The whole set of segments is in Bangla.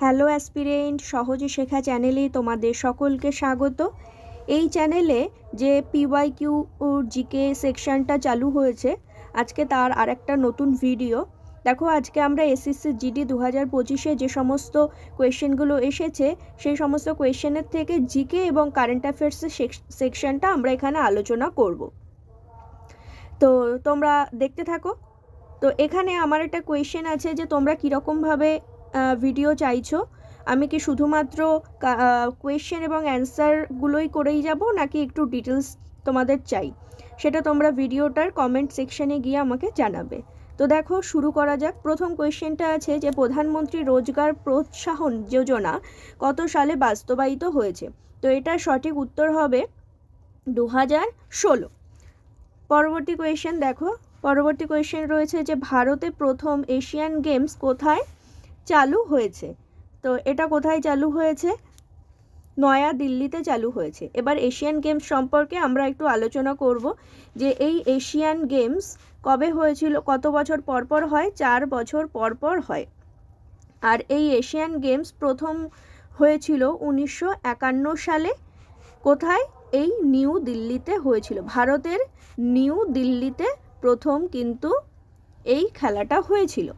হ্যালো অ্যাসপিরেন্ট, সহজে শেখা চ্যানেলে তোমাদের সকলকে স্বাগত। এই চ্যানেলে যে পিওয়াইকিউ জিকে সেকশনটা চালু হয়েছে, আজকে তার আরেকটা নতুন ভিডিও। দেখো, আজকে আমরা এসএসসি জিডি 2025-এ যে সমস্ত কোয়েশ্চেনগুলো এসেছে সেই সমস্ত কোয়েশ্চেনের থেকে জিকে এবং কারেন্ট অ্যাফেয়ার্সের সেকশনটা আমরা এখানে আলোচনা করব। তো তোমরা দেখতে থাকো। তো এখানে আমার একটা কোয়েশ্চেন আছে যে তোমরা কীরকমভাবে ভিডিও চাইছো। আমি কি শুধুমাত্র কোয়েশ্চেন এবং অ্যান্সারগুলোই করেই যাব, নাকি একটু ডিটেলস তোমাদের চাই, সেটা তোমরা ভিডিওটার কমেন্ট সেকশনে গিয়ে আমাকে জানাবে। তো দেখো, শুরু করা যাক। প্রথম কোয়েশ্চেনটা আছে যে প্রধানমন্ত্রী রোজগার প্রোৎসাহন যোজনা কত সালে বাস্তবায়িত হয়েছে। তো এটার সঠিক উত্তর হবে 2016। পরবর্তী কোয়েশ্চেন দেখো, পরবর্তী কোয়েশ্চেন রয়েছে যে ভারতে প্রথম এশিয়ান গেমস কোথায় চালু হয়েছে। তো এটা কোথায় চালু হয়েছে? নয়া দিল্লিতে চালু হয়েছে। এবার এশিয়ান গেমস সম্পর্কে আমরা একটু আলোচনা করব যে এই এশিয়ান গেমস কবে হয়েছিল, কত বছর পর পর হয়? 4 বছর পর পর হয়। আর এই এশিয়ান গেমস প্রথম হয়েছিল 1951 সালে। কোথায়? এই নিউ দিল্লিতে হয়েছিল। ভারতের নিউ দিল্লিতে প্রথম কিন্তু এই খেলাটা হয়েছিল।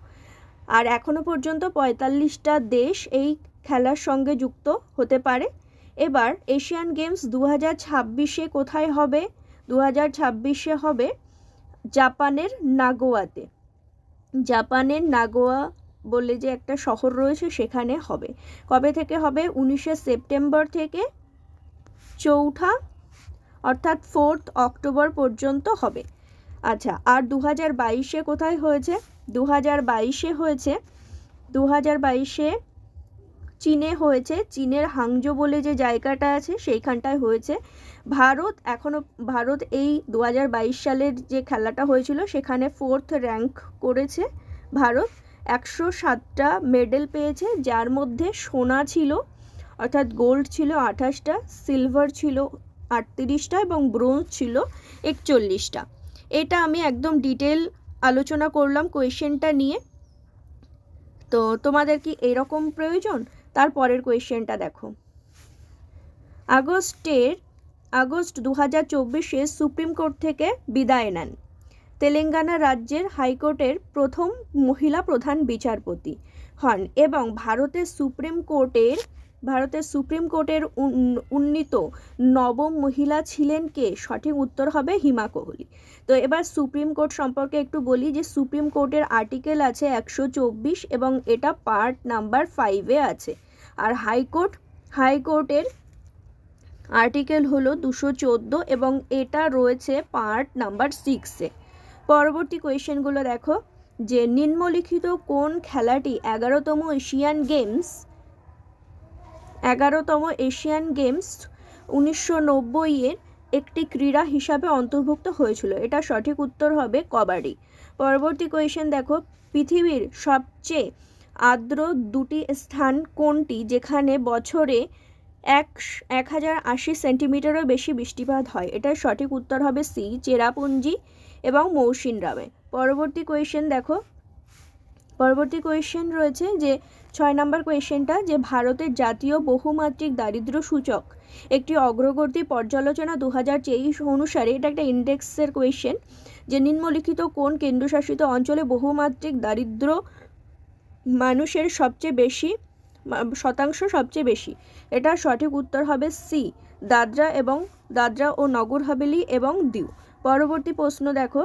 আর এখনো পর্যন্ত 45টা দেশ এই খেলার সঙ্গে যুক্ত হতে পারে। এবার এশিয়ান গেমস 2026-এ কোথায় হবে? 2026-এ হবে জাপানের নাগোয়াতে। জাপানের নাগোয়া বলে যে একটা শহর রয়েছে, সেখানে হবে। কবে থেকে হবে? 19শে সেপ্টেম্বর থেকে 4 অর্থাৎ 4 অক্টোবর পর্যন্ত হবে। আচ্ছা, আর 2022-এ কোথায় হয়েছে? 2022-এ হয়েছে, 2022-এ চীনে হয়েছে। চীনের হাংজো বলে যে জায়গাটা আছে সেইখানটায় হয়েছে। ভারত এই 2022 সালের যে খেলাটা হয়েছিল সেখানে 4th র্যাঙ্ক করেছে। ভারত 107টা মেডেল পেয়েছে, যার মধ্যে সোনা ছিল অর্থাৎ গোল্ড ছিল 28টা, সিলভার ছিল 38টা এবং ব্রোঞ্জ ছিল 41টা। এটা আমি একদম ডিটেল আলোচনা করলাম কোয়েশ্চেনটা নিয়ে। তো তোমাদের কি এরকম প্রয়োজন? তারপরের কোয়েশ্চেনটা দেখো। আগস্ট 2024-এ সুপ্রিম কোর্ট থেকে বিদায় নেন তেলেঙ্গানা রাজ্যের হাইকোর্টের প্রথম মহিলা প্রধান বিচারপতি হন এবং ভারতের সুপ্রিম কোর্টের উন্নীত নবম মহিলা ছিলেন কে? সঠিক উত্তর হবে হিমা কোহলি। তো এবার সুপ্রিম কোর্ট সম্পর্কে একটু বলি যে সুপ্রিম কোর্টের আর্টিকেল আছে 124 এবং এটা পার্ট নাম্বার 5-এ আছে। আর হাইকোর্টের আর্টিকেল হলো 214 এবং এটা রয়েছে পার্ট নাম্বার 6-এ। পরবর্তী কোয়েশ্চেনগুলো দেখো যে নিম্নলিখিত কোন খেলাটি 11তম এশিয়ান গেমস 1990-এর একটি ক্রীড়া হিসাবে অন্তর্ভুক্ত হয়েছিল। এটা সঠিক উত্তর হবে কবাডি। পরবর্তী কোয়েশ্চেন দেখো, পৃথিবীর সবচেয়ে আর্দ্র দুটি স্থান কোনটি যেখানে বছরে 1080 সেন্টিমিটারও বেশি বৃষ্টিপাত হয়? এটার সঠিক উত্তর হবে সি, চেরাপুঞ্জি এবং মৌসিনরামে। পরবর্তী কোয়েশ্চেন দেখো, পরবর্তী কোয়েশ্চেন রয়েছে যে 6 নম্বর কোয়েশ্চেনটা যে ভারতের জাতীয় বহুমাত্রিক দারিদ্র্য সূচক একটি অগ্রগতি পর্যালোচনা 2023 অনুসারে, এটা একটা ইন্ডেক্সের কোয়েশ্চেন, যে নিম্নলিখিত কোন কেন্দ্রশাসিত অঞ্চলে বহুমাত্রিক দারিদ্র্য মানুষের শতাংশ সবচেয়ে বেশি? এটা সঠিক উত্তর হবে সি, দাদরা ও নগর হাভেলি এবং দিউ। পরবর্তী প্রশ্ন দেখো,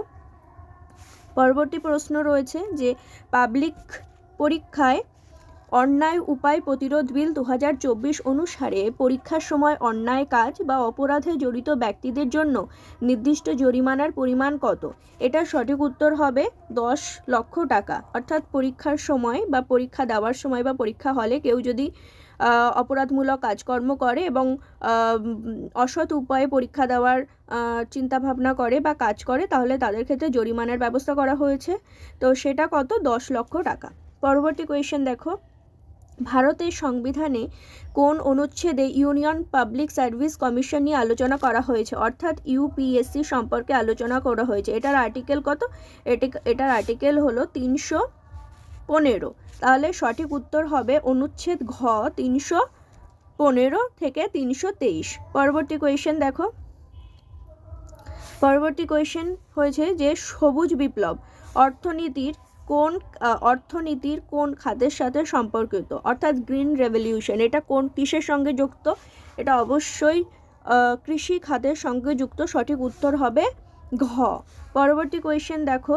পরবর্তী প্রশ্ন রয়েছে যে পাবলিক পরীক্ষায় অন্যায় উপায় প্রতিরোধ বিল 2024 অনুসারে পরীক্ষার সময় অন্যায় কাজ বা অপরাধে জড়িত ব্যক্তিদের জন্য নির্দিষ্ট জরিমানার পরিমাণ কত? এটার সঠিক উত্তর হবে 10 লক্ষ টাকা। অর্থাৎ পরীক্ষার সময় বা পরীক্ষা দেওয়ার সময় বা পরীক্ষা হলে কেউ যদি অপরাধমূলক কাজকর্ম করে এবং অসৎ উপায়ে পরীক্ষা দেওয়ার চিন্তাভাবনা করে বা কাজ করে, তাহলে তাদের ক্ষেত্রে জরিমানার ব্যবস্থা করা হয়েছে। তো সেটা কত? 10 লক্ষ টাকা। পরবর্তী কোয়েশ্চেন দেখো, ভারতের সংবিধানে কোন অনুচ্ছেদে ইউনিয়ন পাবলিক সার্ভিস কমিশন নিয়ে আলোচনা করা হয়েছে? অর্থাৎ ইউপিএসসি সম্পর্কে আলোচনা করা হয়েছে। এটার আর্টিকেল কত? এটার আর্টিকেল হলো 315। তাহলে সঠিক উত্তর হবে অনুচ্ছেদ ঘ 315 থেকে 323। পরবর্তী কোয়েশ্চেন দেখো, পরবর্তী কোয়েশ্চেন হয়েছে যে সবুজ বিপ্লব অর্থনীতির কোন খাতের সাথে সম্পর্কিত, অর্থাৎ গ্রিন রেভলিউশন এটা কোন কিসের সঙ্গে যুক্ত? এটা অবশ্যই কৃষি খাতের সঙ্গে যুক্ত। সঠিক উত্তর হবে ঘ। পরবর্তী কোয়েশ্চেন দেখো,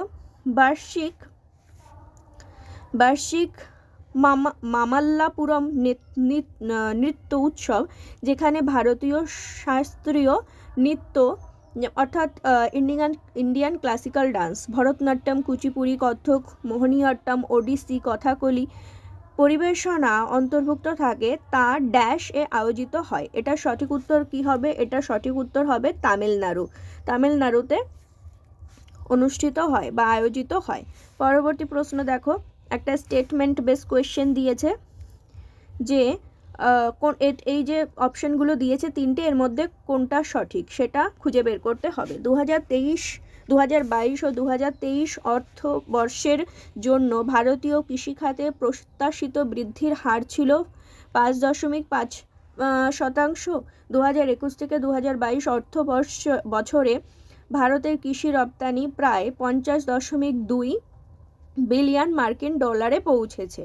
বার্ষিক মামাল্লাপুরম নৃত্য উৎসব, যেখানে ভারতীয় শাস্ত্রীয় নৃত্য অর্থাৎ Indian classical dance, Bharatanatyam, Kuchipudi, Kathak, Mohiniyattam, Odissi, Kathakali পরিবেশনা অন্তর্ভুক্ত থাকে, তা ড্যাশ এ আয়োজিত হয়। এটা সঠিক উত্তর কি হবে? এটা সঠিক উত্তর হবে তামিলনাড়ুতে অনুষ্ঠিত হয় বা আয়োজিত হয়। পরবর্তী প্রশ্ন দেখো, একটা স্টেটমেন্ট বেস কোয়েশ্চেন দিয়েছে যে এই যে অপশনগুলো দিয়েছে তিনটে, এর মধ্যে কোনটা সঠিক সেটা খুঁজে বের করতে হবে। 2022 ও 2023 অর্থবর্ষের জন্য ভারতীয় কৃষিখাতে প্রত্যাশিত বৃদ্ধির হার ছিল 5.5%। 2021 থেকে 2022 বছরে ভারতের কৃষি রপ্তানি প্রায় 50.2 বিলিয়ন মার্কিন ডলারে পৌঁছেছে।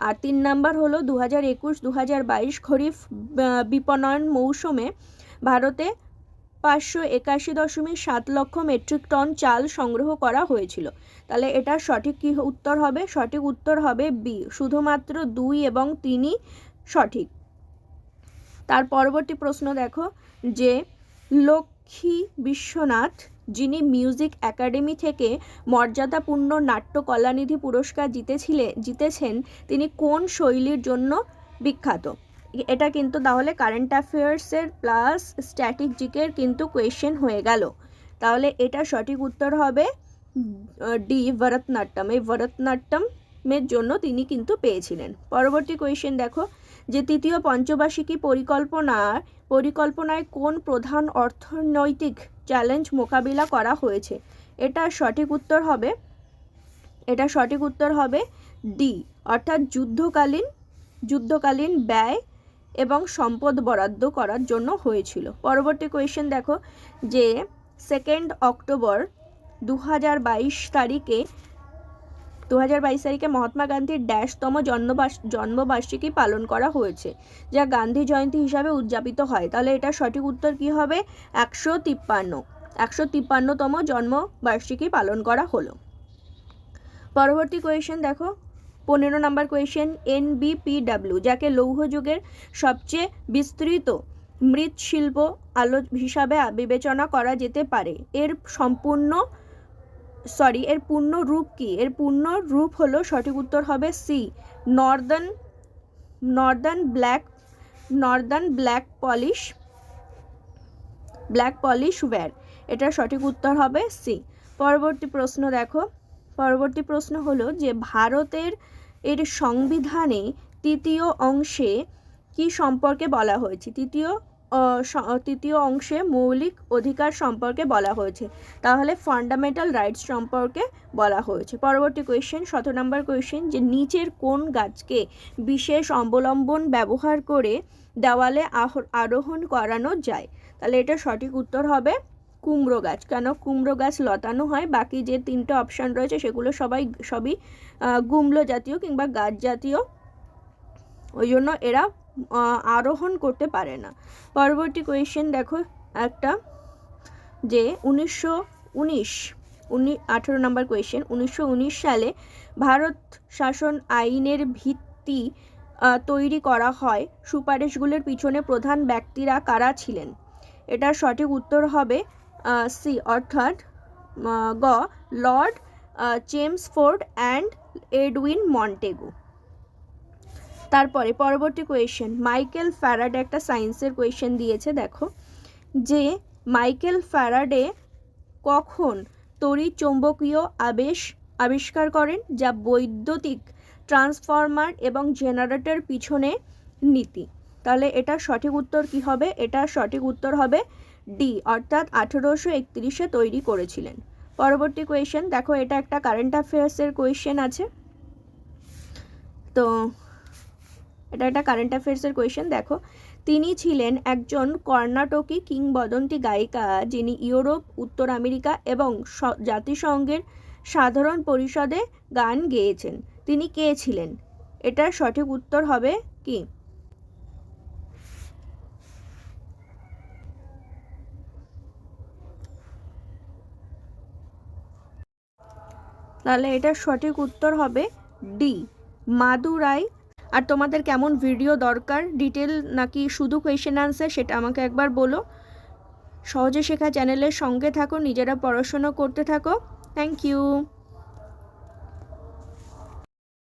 আর 3 নাম্বার হলো 2021-2022 খরিফ বিপণন মৌসুমে ভারতে 581.7 লক্ষ মেট্রিক টন চাল সংগ্রহ করা হয়েছিল। তাহলে এটা সঠিক কি উত্তর হবে? সঠিক উত্তর হবে বি, শুধুমাত্র 2 এবং 3ই সঠিক। তার পরবর্তী প্রশ্ন দেখো যে লক্ষ্মী বিশ্বনাথ, যিনি মিউজিক একাডেমি থেকে মর্যাদাপূর্ণ নাট্য কলানিধি পুরস্কার জিতেছেন, তিনি কোন শৈলীর জন্য বিখ্যাত? এটা কিন্তু তাহলে কারেন্ট অ্যাফেয়ার্সের প্লাস স্ট্যাটিক জিকের কিন্তু কোয়েশ্চেন হয়ে গেল। তাহলে এটা সঠিক উত্তর হবে ডি, ভরতনাট্যম। এই ভরতনাট্যমের জন্য তিনি কিন্তু পেয়েছিলেন। পরবর্তী কোয়েশ্চেন দেখো যে তৃতীয় পঞ্চবার্ষিকী পরিকল্পনায় কোন প্রধান অর্থনৈতিক চ্যালেঞ্জ মোকাবিলা করা হয়েছে? এটা সঠিক উত্তর হবে ডি, অর্থাৎ যুদ্ধকালীন ব্যয় এবং সম্পদ বরাদ্দ করার জন্য হয়েছিল। পরবর্তী কোয়েশ্চেন দেখো যে 2 অক্টোবর 2022 তারিখে মহাত্মা গান্ধীর ড্যাশতম জন্মবার্ষিকী পালন করা হয়েছে, যা গান্ধী জয়ন্তী হিসাবে উদযাপিত হয়। তাহলে এটা সঠিক উত্তর কি হবে? 153তম জন্মবার্ষিকী পালন করা হলো। পরবর্তী কোয়েশ্চেন দেখো, 15 নম্বর কোয়েশ্চেন, NBPW, যাকে লৌহ যুগের সবচেয়ে বিস্তৃত মৃৎশিল্প হিসাবে বিবেচনা করা যেতে পারে, এর পূর্ণ রূপ কি? এর পূর্ণ রূপ হলো, সঠিক উত্তর হবে C, northern black polish ware. এটা সঠিক উত্তর হবে সি। পরবর্তী প্রশ্ন দেখো, পরবর্তী প্রশ্ন হলো যে ভারতের সংবিধানে তৃতীয় অংশে কি সম্পর্কে বলা হয়েছে? তৃতীয় অংশে মৌলিক অধিকার সম্পর্কে বলা হয়েছে, তাহলে ফান্ডামেন্টাল রাইটস সম্পর্কে বলা হয়েছে। পরবর্তী কোয়েশ্চেন, 17 নম্বর কোয়েশ্চেন, যে নিচের কোন গাছকে বিশেষ অবলম্বন ব্যবহার করে দেওয়ালে আরোহণ করানো যায়? তাহলে এটা সঠিক উত্তর হবে কুমড়ো গাছ। কেন কুমড়ো গাছ লতানো হয়? বাকি যে 3টে অপশান রয়েছে সেগুলো সবই গুমলো জাতীয় কিংবা গাছ জাতীয়, ওই জন্য এরা আরোহণ করতে পারে না। পরবর্তী কোয়েশ্চেন দেখো একটা, যে 18 নম্বর কোয়েশ্চেন, 1919 সালে ভারত শাসন আইনের ভিত্তি তৈরি করা হয়, সুপারিশগুলোর পিছনে প্রধান ব্যক্তিরা কারা ছিলেন? এটা সঠিক উত্তর হবে সি, অর্থাৎ গ, Lord Chelmsford and Edwin Montagu. তারপরে পরবর্তী কোয়েশ্চেন, মাইকেল ফ্যারাডে, একটা সায়েন্সের কোয়েশ্চেন দিয়েছে দেখো যে মাইকেল ফ্যারাডে কখন তড়িৎ চৌম্বকীয় আবিষ্কার করেন, যা বৈদ্যুতিক ট্রান্সফরমার এবং জেনারেটর পিছনে নীতি? তাহলে এটা সঠিক উত্তর কি হবে? এটা সঠিক উত্তর হবে ডি, অর্থাৎ 1831-এ তৈরি করেছিলেন। পরবর্তী কোয়েশ্চেন দেখো, এটা একটা কারেন্ট অ্যাফেয়ার্সের কোয়েশ্চেন আছে। তো এটা একটা কারেন্ট অ্যাফেয়ার্সের কোয়েশ্চেন। দেখো, তিনি ছিলেন একজন কর্ণাটকী কিংবদন্তি গায়িকা যিনি ইউরোপ, উত্তর আমেরিকা এবং জাতিসংঘের সাধারণ পরিষদে গান গেয়েছেন। তিনি কে ছিলেন? এটার সঠিক উত্তর হবে কি? তাহলে এটার সঠিক উত্তর হবে ডি, মাদুরাই। আর তোমাদের কেমন ভিডিও দরকার, ডিটেল নাকি শুধু কোয়েশ্চেন আনসার, সেটা আমাকে একবার বলো। সহজে শেখা চ্যানেলের সঙ্গে থাকো, নিজেরা পড়াশোনা করতে থাকো। Thank you.